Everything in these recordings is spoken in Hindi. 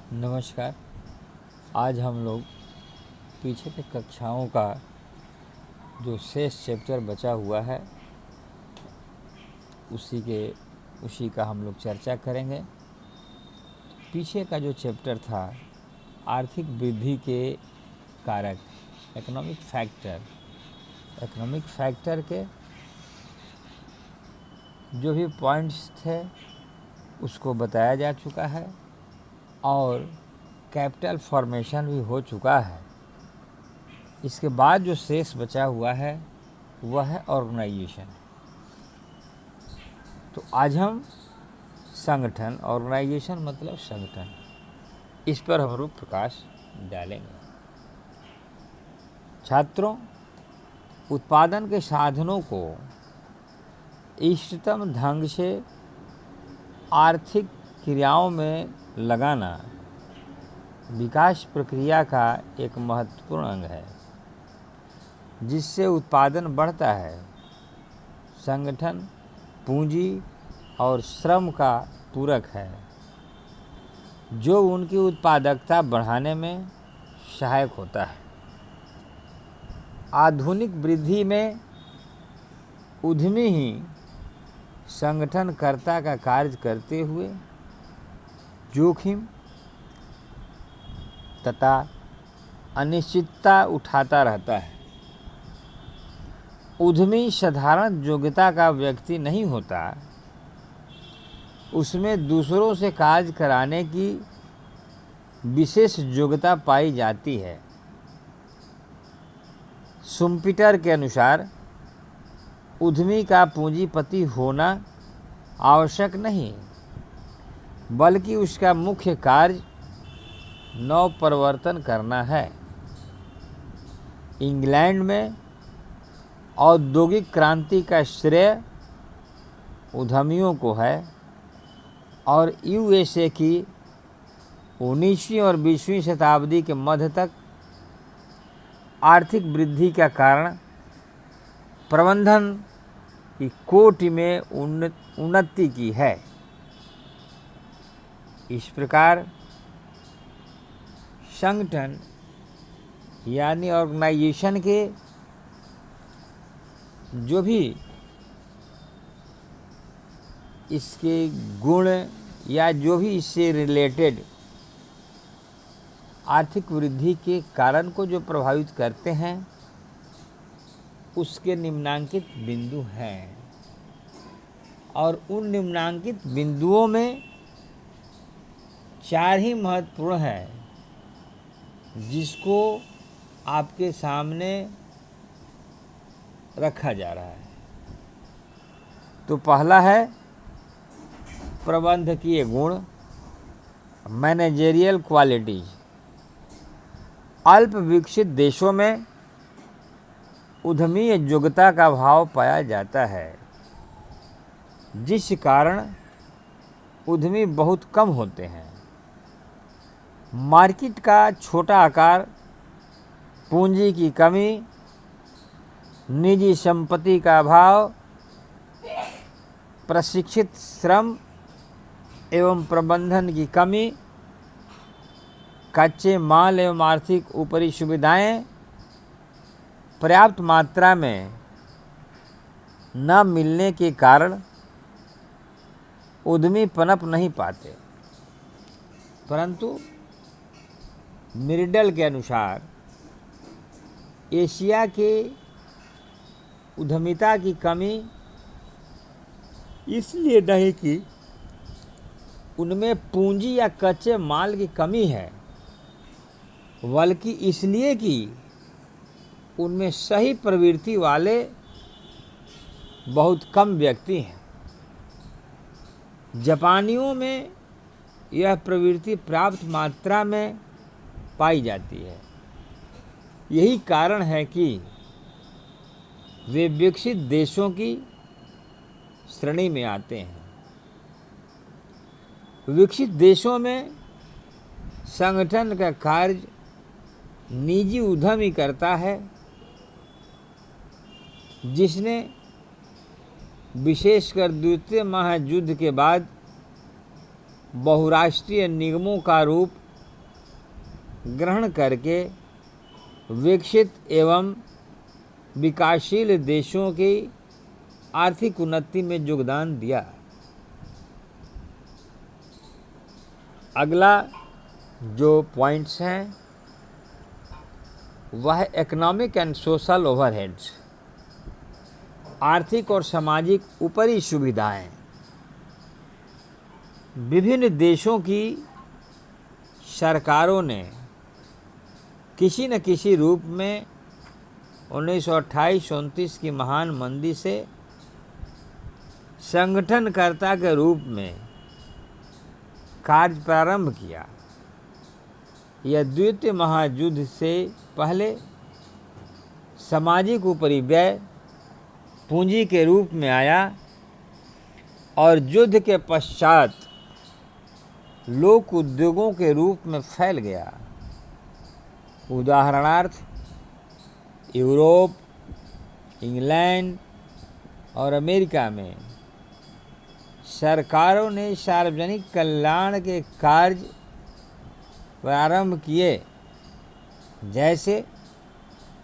नमस्कार। आज हम लोग पीछे के कक्षाओं का जो शेष चैप्टर बचा हुआ है उसी का हम लोग चर्चा करेंगे। पीछे का जो चैप्टर था आर्थिक वृद्धि के कारक, इकोनॉमिक फैक्टर के जो भी पॉइंट्स थे उसको बताया जा चुका है और कैपिटल फॉर्मेशन भी हो चुका है। इसके बाद जो शेष बचा हुआ है वह है ऑर्गेनाइजेशन। तो आज हम संगठन, ऑर्गेनाइजेशन मतलब संगठन, इस पर हम लोग प्रकाश डालेंगे। छात्रों, उत्पादन के साधनों को इष्टतम ढंग से आर्थिक क्रियाओं में लगाना विकास प्रक्रिया का एक महत्वपूर्ण अंग है, जिससे उत्पादन बढ़ता है। संगठन पूंजी और श्रम का पूरक है, जो उनकी उत्पादकता बढ़ाने में सहायक होता है। आधुनिक वृद्धि में उद्यमी ही संगठनकर्ता का कार्य करते हुए जोखिम तथा अनिश्चितता उठाता रहता है। उद्यमी साधारण योग्यता का व्यक्ति नहीं होता, उसमें दूसरों से कार्य कराने की विशेष योग्यता पाई जाती है। शुम्पीटर के अनुसार उद्यमी का पूंजीपति होना आवश्यक नहीं, बल्कि उसका मुख्य कार्य नव परिवर्तन करना है। इंग्लैंड में औद्योगिक क्रांति का श्रेय उद्यमियों को है और यूएसए की 19वीं और 20वीं शताब्दी के मध्य तक आर्थिक वृद्धि का कारण प्रबंधन की कोटि में उन्नति की है। इस प्रकार संगठन यानी ऑर्गेनाइजेशन के जो भी इसके गुण या जो भी इससे रिलेटेड आर्थिक वृद्धि के कारण को जो प्रभावित करते हैं उसके निम्नांकित बिंदु हैं, और उन निम्नांकित बिंदुओं में 4 ही महत्वपूर्ण है, जिसको आपके सामने रखा जा रहा है। तो पहला है प्रबंधकीय गुण, मैनेजरियल क्वालिटीज। अल्प विकसित देशों में उद्यमीय योग्यता का अभाव पाया जाता है, जिस कारण उद्यमी बहुत कम होते हैं। मार्केट का छोटा आकार, पूंजी की कमी, निजी संपत्ति का अभाव, प्रशिक्षित श्रम एवं प्रबंधन की कमी, कच्चे माल एवं आर्थिक ऊपरी सुविधाएं पर्याप्त मात्रा में न मिलने के कारण उद्यमी पनप नहीं पाते। परंतु मिर्डल के अनुसार एशिया के उद्यमिता की कमी इसलिए नहीं कि उनमें पूंजी या कच्चे माल की कमी है, बल्कि इसलिए कि उनमें सही प्रवृत्ति वाले बहुत कम व्यक्ति हैं। जापानियों में यह प्रवृत्ति पर्याप्त मात्रा में पाई जाती है। यही कारण है कि वे विकसित देशों की श्रेणी में आते हैं। विकसित देशों में संगठन का कार्य निजी उद्यमी करता है, जिसने विशेषकर द्वितीय महायुद्ध के बाद बहुराष्ट्रीय निगमों का रूप ग्रहण करके विकसित एवं विकासशील देशों की आर्थिक उन्नति में योगदान दिया। अगला जो पॉइंट्स हैं वह इकोनॉमिक एंड सोशल ओवरहेड्स, आर्थिक और सामाजिक ऊपरी सुविधाएं। विभिन्न देशों की सरकारों ने किसी न किसी रूप में 1928-29 की महान मंदी से संगठनकर्ता के रूप में कार्य प्रारंभ किया। यह द्वितीय महायुद्ध से पहले सामाजिक उपरिव्यय पूंजी के रूप में आया और युद्ध के पश्चात लोक उद्योगों के रूप में फैल गया। उदाहरणार्थ यूरोप, इंग्लैंड और अमेरिका में सरकारों ने सार्वजनिक कल्याण के कार्य प्रारंभ किए, जैसे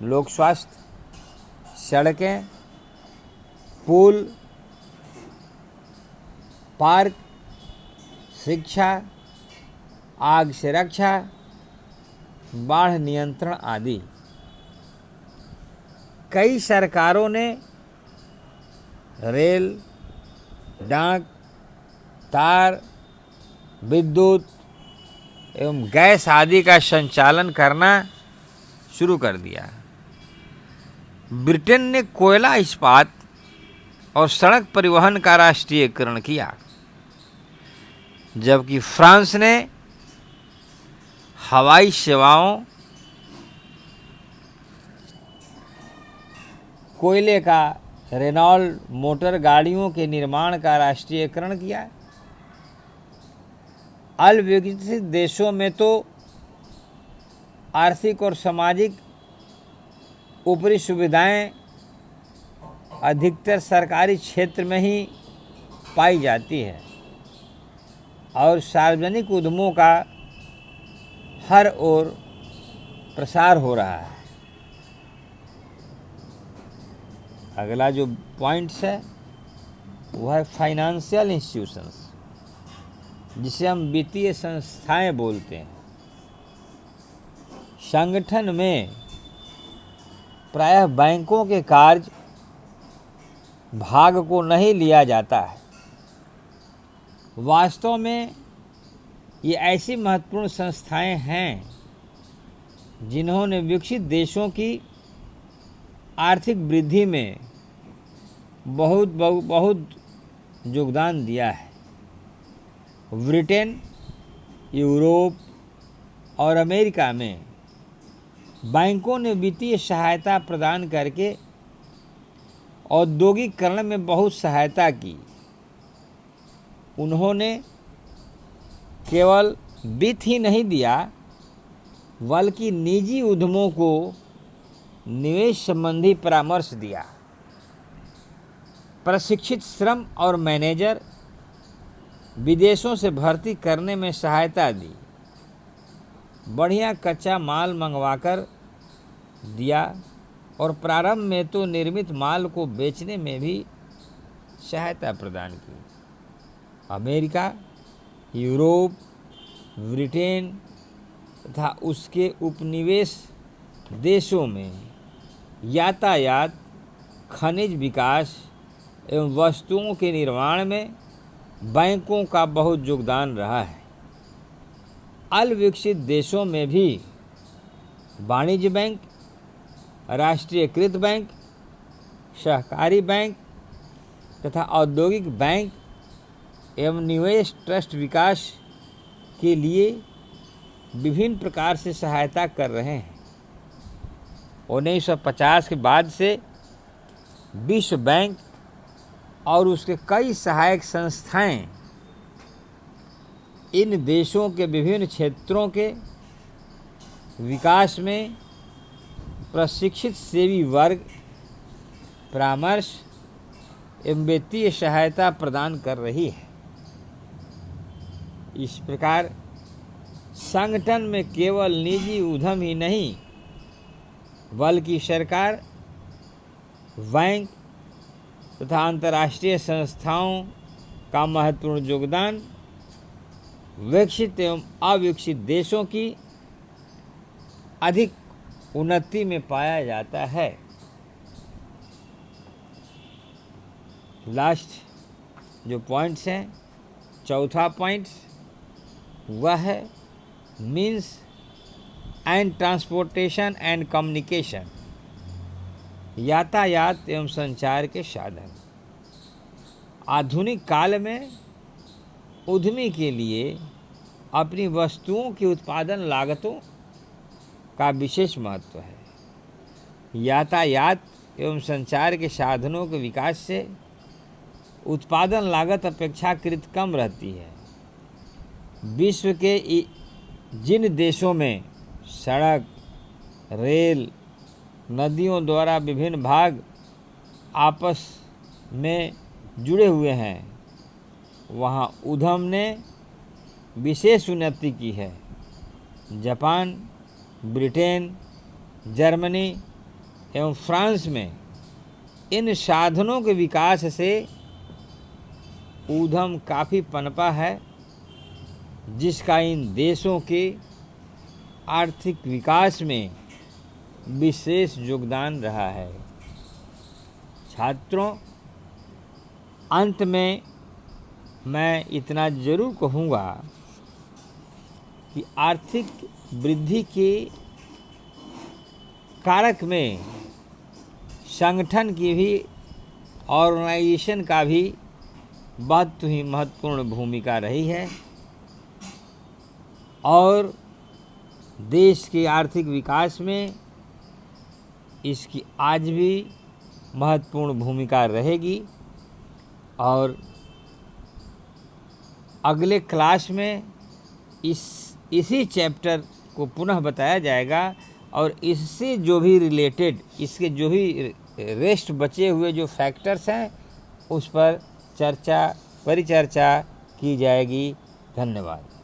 लोक स्वास्थ्य, सड़कें, पुल, पार्क, शिक्षा, आग से रक्षा, बाढ़ नियंत्रण आदि। कई सरकारों ने रेल, डाक, तार, विद्युत एवं गैस आदि का संचालन करना शुरू कर दिया। ब्रिटेन ने कोयला, इस्पात और सड़क परिवहन का राष्ट्रीयकरण किया, जबकि फ्रांस ने हवाई सेवाओं, कोयले का रेनॉल्ट मोटर गाड़ियों के निर्माण का राष्ट्रीयकरण किया। अल्पविकसित देशों में तो आर्थिक और सामाजिक ऊपरी सुविधाएं अधिकतर सरकारी क्षेत्र में ही पाई जाती है और सार्वजनिक उद्यमों का हर ओर प्रसार हो रहा है। अगला जो पॉइंट्स है वह है फाइनेंशियल इंस्टीट्यूशंस, जिसे हम वित्तीय संस्थाएं बोलते हैं। संगठन में प्रायः बैंकों के कार्य भाग को नहीं लिया जाता है। वास्तव में ये ऐसी महत्वपूर्ण संस्थाएं हैं जिन्होंने विकसित देशों की आर्थिक वृद्धि में बहुत योगदान दिया है। ब्रिटेन, यूरोप और अमेरिका में बैंकों ने वित्तीय सहायता प्रदान करके औद्योगिकीकरण में बहुत सहायता की। उन्होंने केवल वित्त ही नहीं दिया, बल्कि निजी उद्यमों को निवेश संबंधी परामर्श दिया, प्रशिक्षित श्रम और मैनेजर विदेशों से भर्ती करने में सहायता दी, बढ़िया कच्चा माल मंगवाकर दिया और प्रारंभ में तो निर्मित माल को बेचने में भी सहायता प्रदान की। अमेरिका, यूरोप, ब्रिटेन तथा उसके उपनिवेश देशों में यातायात, खनिज विकास एवं वस्तुओं के निर्माण में बैंकों का बहुत योगदान रहा है। अल्पविकसित देशों में भी वाणिज्य बैंक, राष्ट्रीयकृत बैंक, सहकारी बैंक तथा औद्योगिक बैंक एवं निवेश ट्रस्ट विकास के लिए विभिन्न प्रकार से सहायता कर रहे हैं। 1950 के बाद से विश्व बैंक और उसके कई सहायक संस्थाएं इन देशों के विभिन्न क्षेत्रों के विकास में प्रशिक्षित सेवी वर्ग, परामर्श एवं वित्तीय सहायता प्रदान कर रही है। इस प्रकार संगठन में केवल निजी उद्यम ही नहीं बल्कि सरकार, बैंक तथा अंतर्राष्ट्रीय संस्थाओं का महत्वपूर्ण योगदान विकसित एवं अविकसित देशों की अधिक उन्नति में पाया जाता है। लास्ट जो पॉइंट्स हैं, चौथा पॉइंट्स वह है means and transportation and communication, यातायात एवं संचार के साधन। आधुनिक काल में उद्यमी के लिए अपनी वस्तुओं की उत्पादन लागतों का विशेष महत्व है। यातायात एवं संचार के साधनों के विकास से उत्पादन लागत अपेक्षाकृत कम रहती है। विश्व के जिन देशों में सड़क, रेल, नदियों द्वारा विभिन्न भाग आपस में जुड़े हुए हैं, वहाँ उद्यम ने विशेष उन्नति की है। जापान, ब्रिटेन, जर्मनी एवं फ्रांस में इन साधनों के विकास से उद्यम काफ़ी पनपा है, जिसका इन देशों के आर्थिक विकास में विशेष योगदान रहा है। छात्रों, अंत में मैं इतना ज़रूर कहूँगा कि आर्थिक वृद्धि के कारक में संगठन की भी, ऑर्गेनाइजेशन का भी बहुत ही महत्वपूर्ण भूमिका रही है और देश के आर्थिक विकास में इसकी आज भी महत्वपूर्ण भूमिका रहेगी। और अगले क्लास में इसी चैप्टर को पुनः बताया जाएगा और इससे जो भी रिलेटेड, इसके जो भी रेस्ट बचे हुए जो फैक्टर्स हैं उस पर परिचर्चा की जाएगी। धन्यवाद।